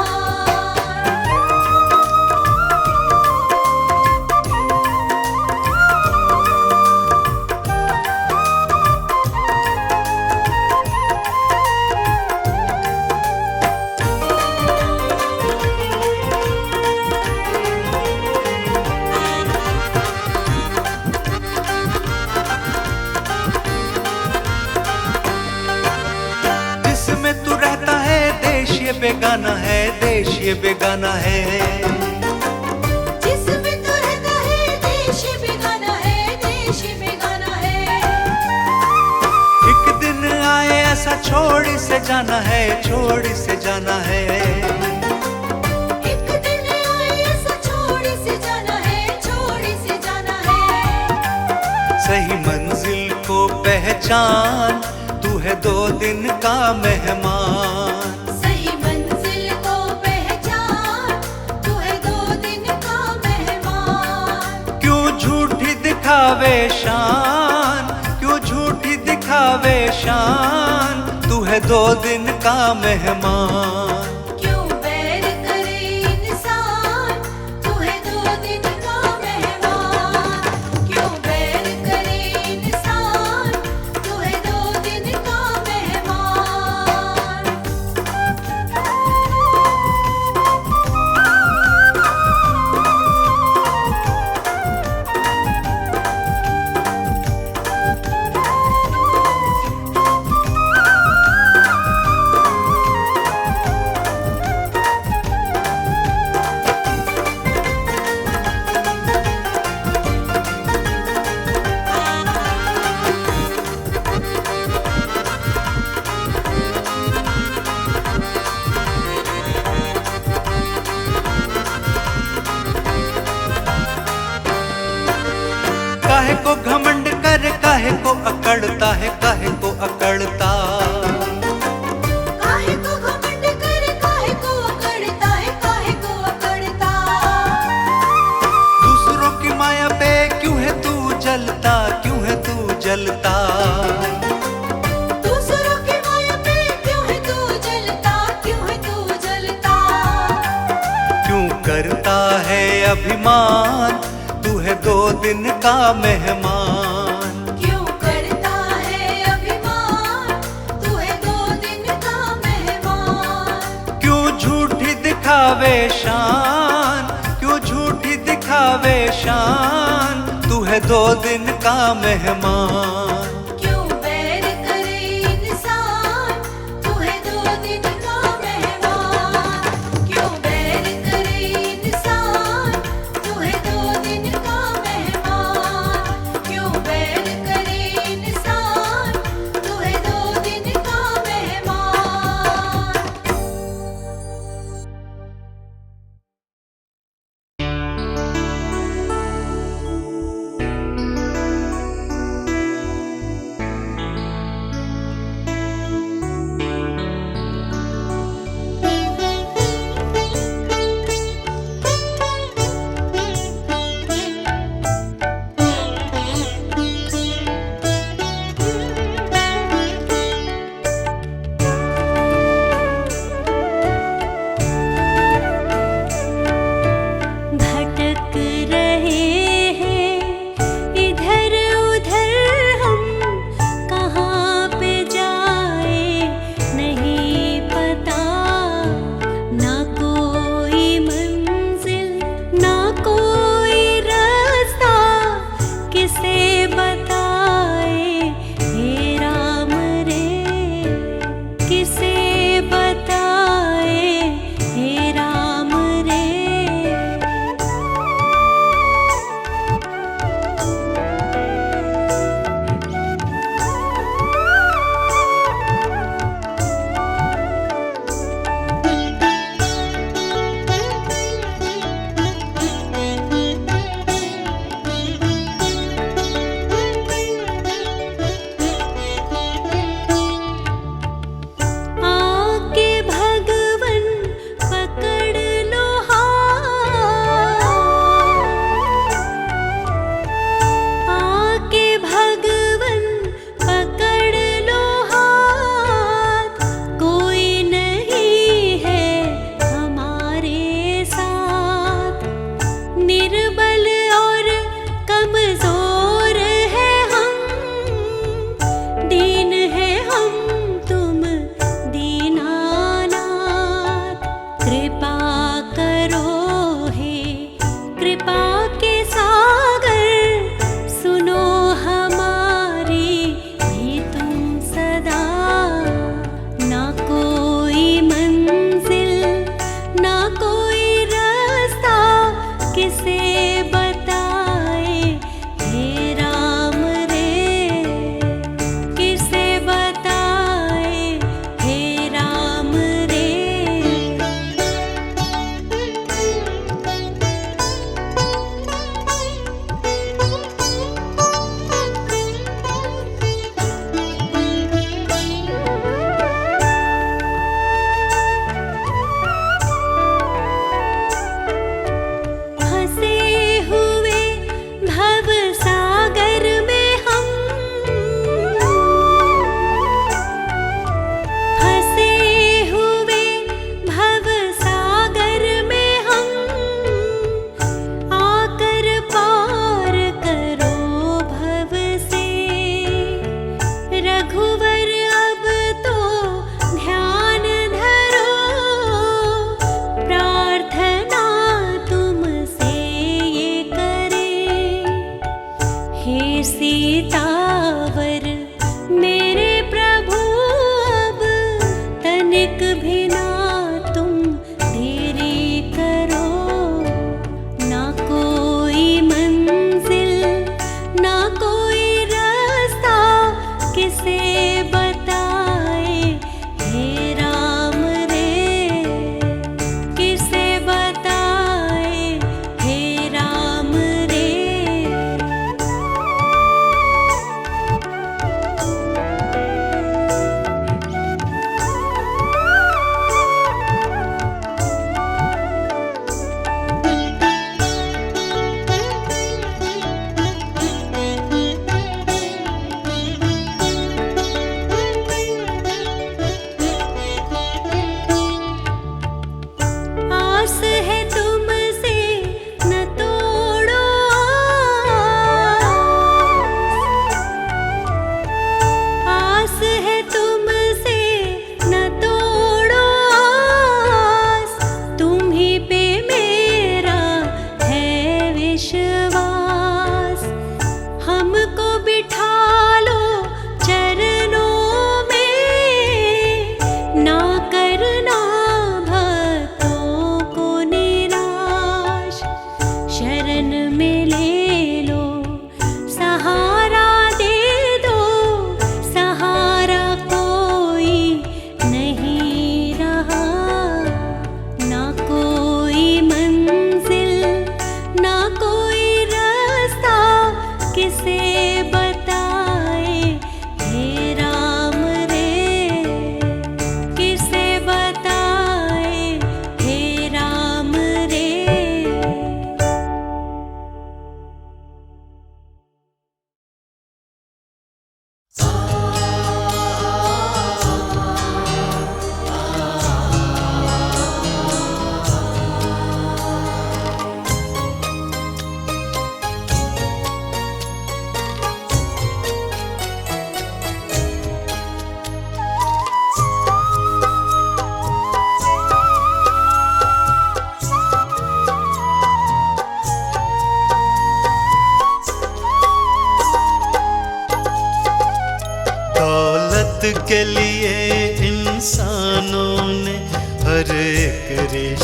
जिसमें तू रहता है देश ये बेगाना है, देश ये बेगाना है। जिसमें तू रहता है देश बेगाना है, देश बेगाना है। एक दिन आए ऐसा छोड़ से जाना है, छोड़ से जाना है। एक दिन आए ऐसा छोड़ से जाना है, छोड़ से जाना है। सही मंजिल को पहचान, तू है 2 दिन का मेहमान। सही मंजिल को पहचान, तू है 2 दिन का मेहमान। क्यों झूठी दिखावे शान, क्यों झूठी दिखावे शान, तू है 2 दिन का मेहमान। क्यों बैर करे इंसान, तू है 2 दिन का मेहमान। क्यों बैर करे इंसान, तू है 2 दिन का मेहमान। काहे को घमंड कर, काहे को अकड़ता है, काहे को अकड़ता। काहे को घमंड कर, काहे को अकड़ता है, काहे को अकड़ता। दूसरों की माया पे क्यों है तू जलता, क्यों है तू जलता। दूसरों की माया पे क्यों है तू जलता, क्यों है तू जलता। क्यों करता है अभिमान, तू है 2 दिन का मेहमान। क्यों करता है अभिमान, तू है 2 दिन का मेहमान। क्यों झूठी दिखावे शान, क्यों बेशान, तू है 2 दिन का मेहमान। क्यों बैर करे इंसान, तू है 2 दिन का मेहमान। क्यों बैर करे इंसान, तू है 2 दिन का मेहमान। क्यों बैर करे इंसान, तू है 2 दिन का मेहमान।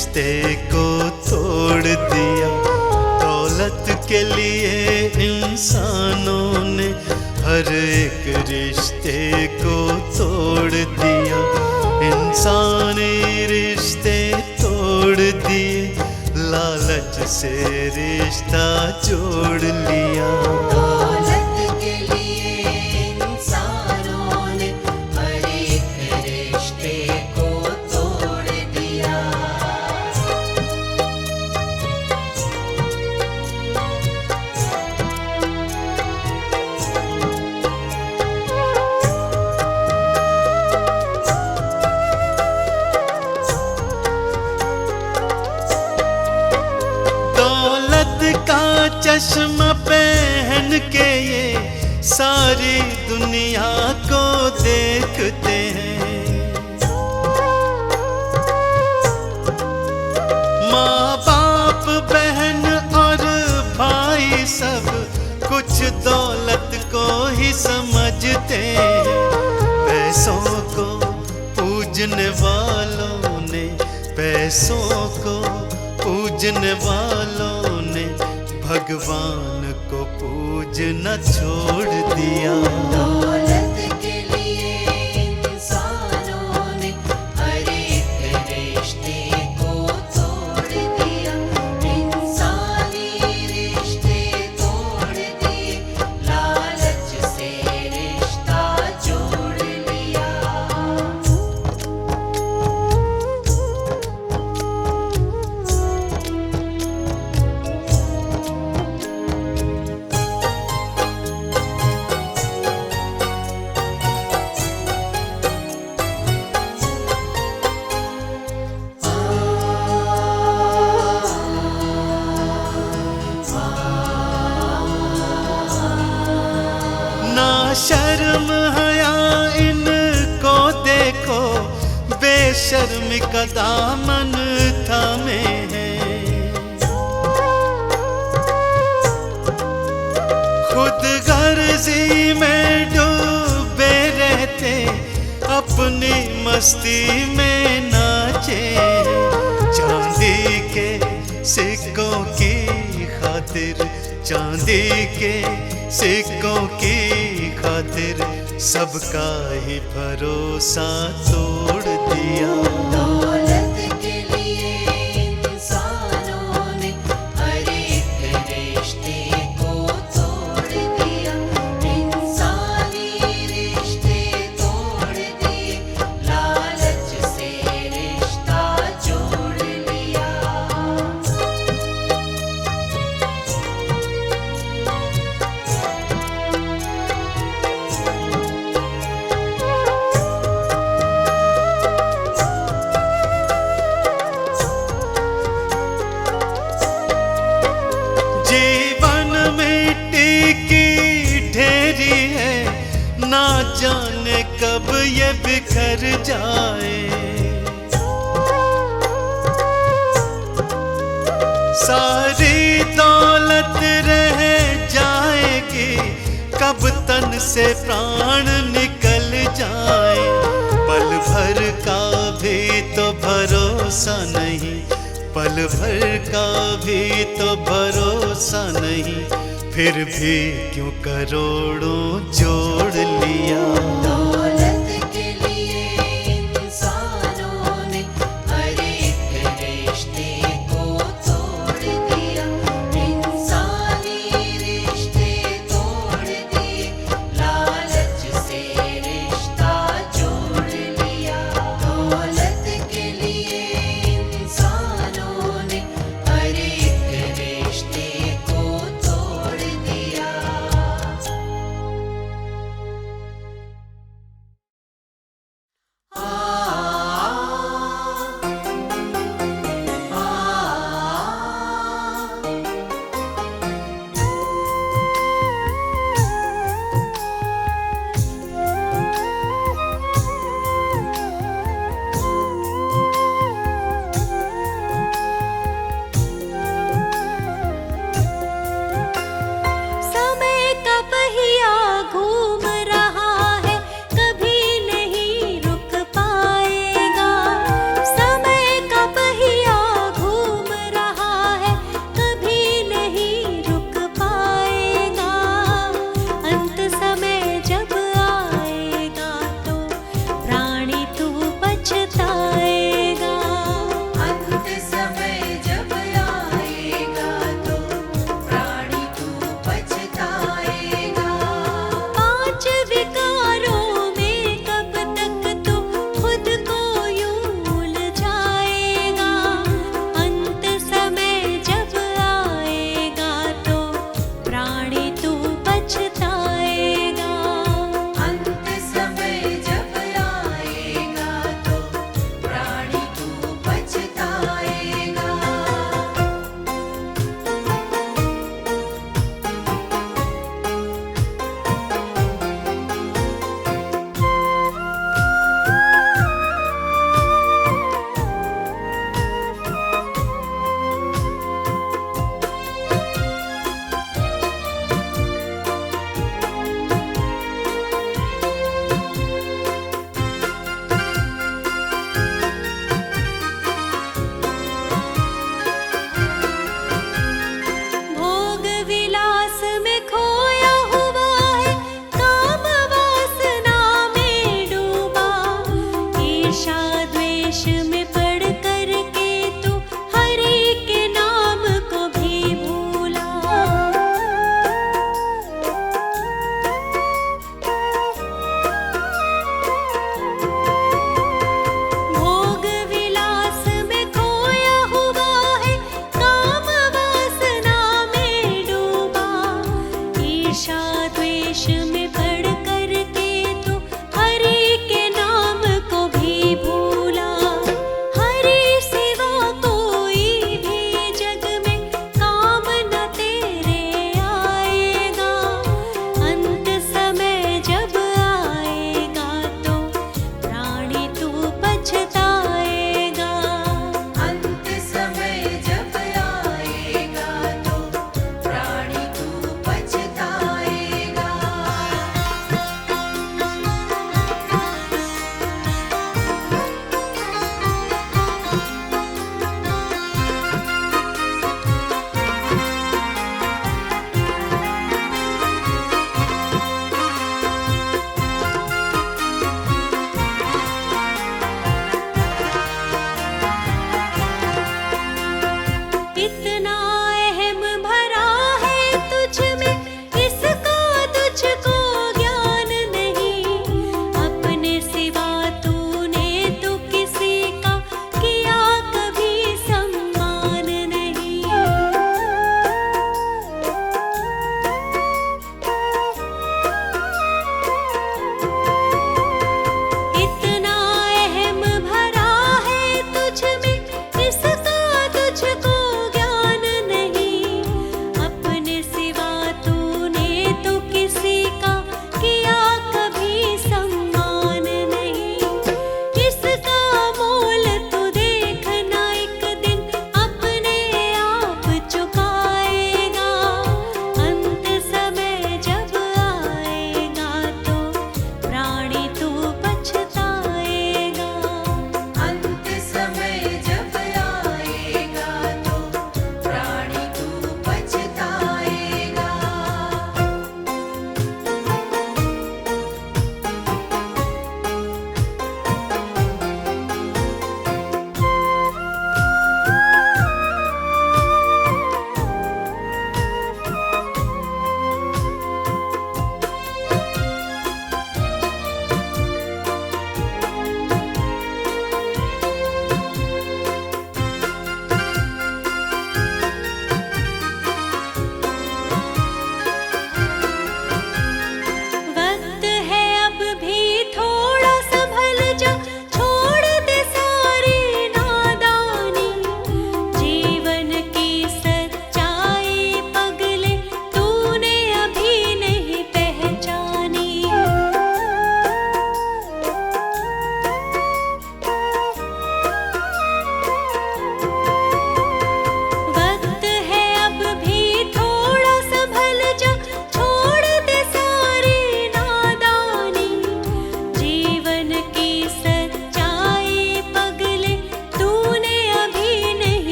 रिश्ते को तोड़ दिया। दौलत के लिए इंसानों ने हर एक रिश्ते को तोड़ दिया। इंसानी रिश्ते तोड़ दिए, लालच से रिश्ता जोड़ लिया। दौलत के लिए इंसानों ने हर एक रिश्ते को तोड़ दिया। दौलत का चश्मा पहन के ये सारी दुनिया को देखते हैं। माँ बाप बहन और भाई सब कुछ दौलत को ही समझते हैं। पैसों को पूजने वालों ने, पैसों को पूजने वालों ने भगवान को पूजना छोड़ दिया। दौलत के लिए इंसानों ने हर एक रिश्ते को तोड़ दिया। इंसानी रिश्ते तोड़ दिए, लालच से रिश्ता जोड़ लिया। ना शर्म हया इनको देखो, बेशर्मी का दामन थामे हैं। खुद गर्जी में डूबे रहते, अपनी मस्ती में नाचे। चांदी के सिक्कों की खातिर, चांदी के सिक्कों की खातिर सबका ही भरोसा तोड़ दिया। दौलत के लिए इंसानों ने हर एक रिश्ते को तोड़ दिया। इंसानी रिश्ते तोड़ दिए, लालच से रिश्ता जोड़ लिया। जीवन मिट्टी की ढेरी है, ना जाने कब ये बिखर जाए। सारी दौलत रह जाएगी, कब तन से प्राण निकल जाए। पल भर का भी तो भरोसा नहीं, पल भर का भी तो भरोसा नहीं। फिर भी क्यों करोड़ों जोड़ लिया। दौलत के लिए इंसानों ने हर एक रिश्ते को तोड़ दिया। इंसानी रिश्ते तोड़ दिए, लालच से रिश्ता जोड़ लिया। दौलत के लिए इंसानों ने हर एक रिश्ते को तोड़ दिया।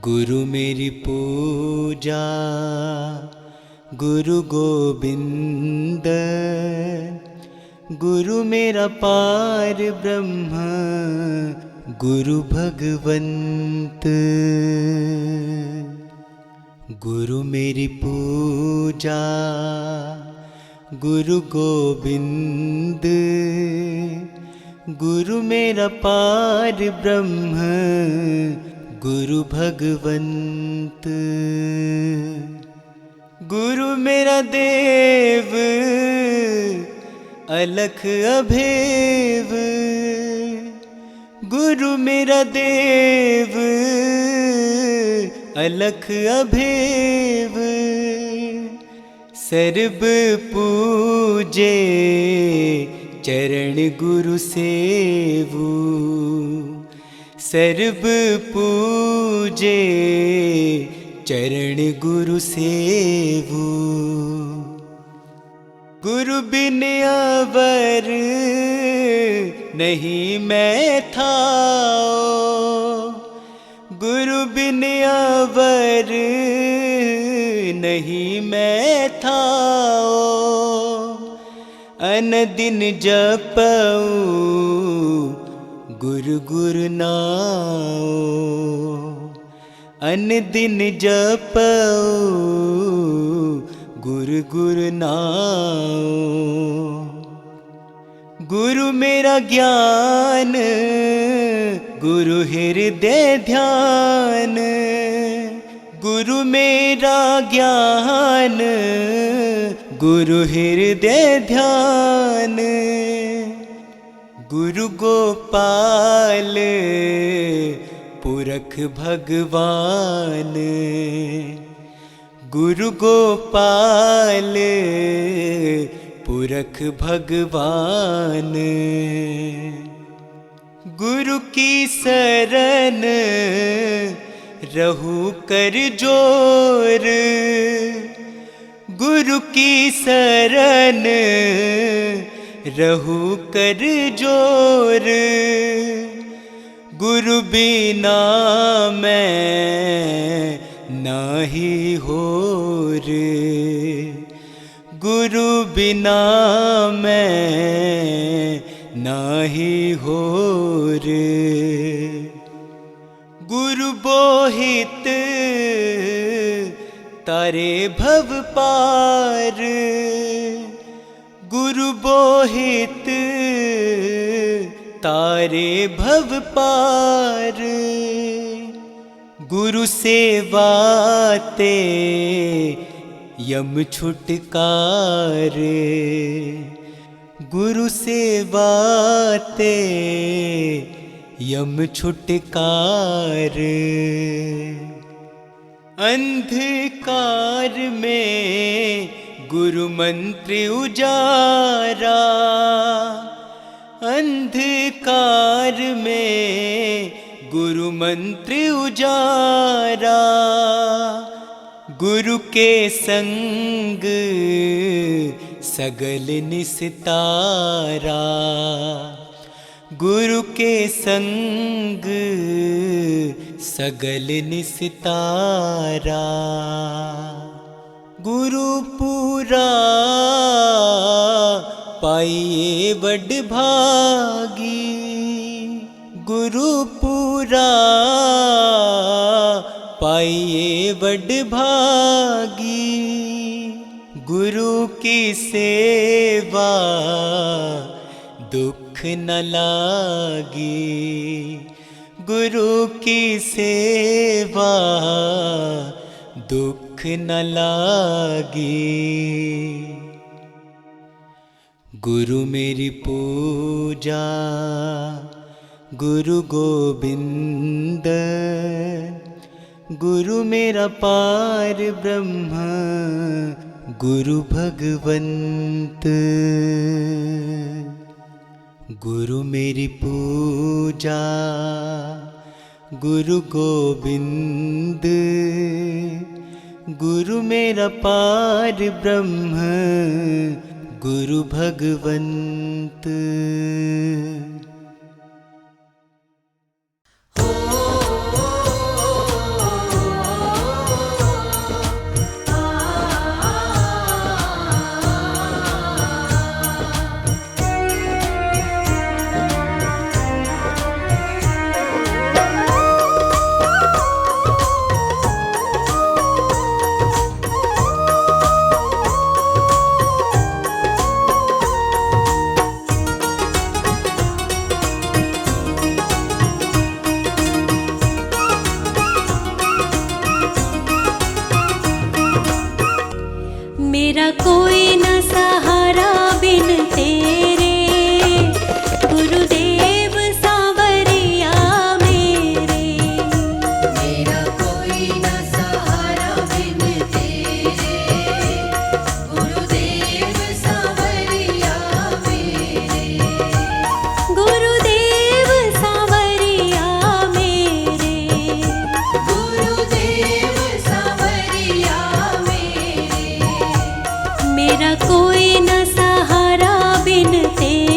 गुरु मेरी पूजा गुरु गोविंद, गुरु मेरा पार ब्रह्म गुरु भगवंत। गुरु मेरी पूजा गुरु गोविंद, गुरु मेरा पार ब्रह्म गुरु भगवंत। गुरु मेरा देव अलख अभेव, गुरु मेरा देव अलख अभेव। सर्ब पूजे चरण गुरु सेवु, सर्ब पूजे चरण गुरु सेवु। गुरु बिन अवर नहीं मैं थाओ, गुरु बिन अवर नहीं मैं थाओ। अनदिन जपऊँ गुरु गुरु नाओ, अनदिन जपऊँ गुरु गुरु नाओ। गुरु मेरा ज्ञान गुरु हृदय ध्यान, गुरु मेरा ज्ञान गुरु हृदय ध्यान। गुरु गोपाल पुरख भगवान, गुरु गोपाल पुरख भगवान। गुरु की शरण रहू कर जोर, गुरु की शरण रहू कर जोर। गुरु बिना मैं नाही होर, गुरु बिना मैं नाही होर। गुरु बोहित तारे भव पार, गुरु बोहित तारे भव पार। गुरु सेवाते यम छुटकार, गुरु सेवाते यम छुटकार। अंधकार में गुरु मंत्र उजारा, अंधकार में गुरु मंत्र उजारा। गुरु के संग सगल निस्तारा, गुरु के संग सगल निस्तारा। गुरु पूरा पाइए बड़ भागी, गुरु पूरा पाइए बड़ भागी। गुरु की सेवा दुख न लागी, गुरु की सेवा दुख न लागी। गुरु मेरी पूजा गुरु गोविंद, गुरु मेरा पार ब्रह्म गुरु भगवंत। गुरु मेरी पूजा गुरु गोविंद, गुरु मेरा पार ब्रह्म गुरु भगवंत। ओ मेरा कोई न सहारा बिन तेरे गुरुदेव सांवरिया मेरे। मेरा कोई न सहारा बिन तेरे गुरुदेव सांवरिया मेरे। गुरुदेव सांवरिया मेरे। गुरुदेव सांवरिया मेरे। मेरा कोई न सहारा बिन तेरे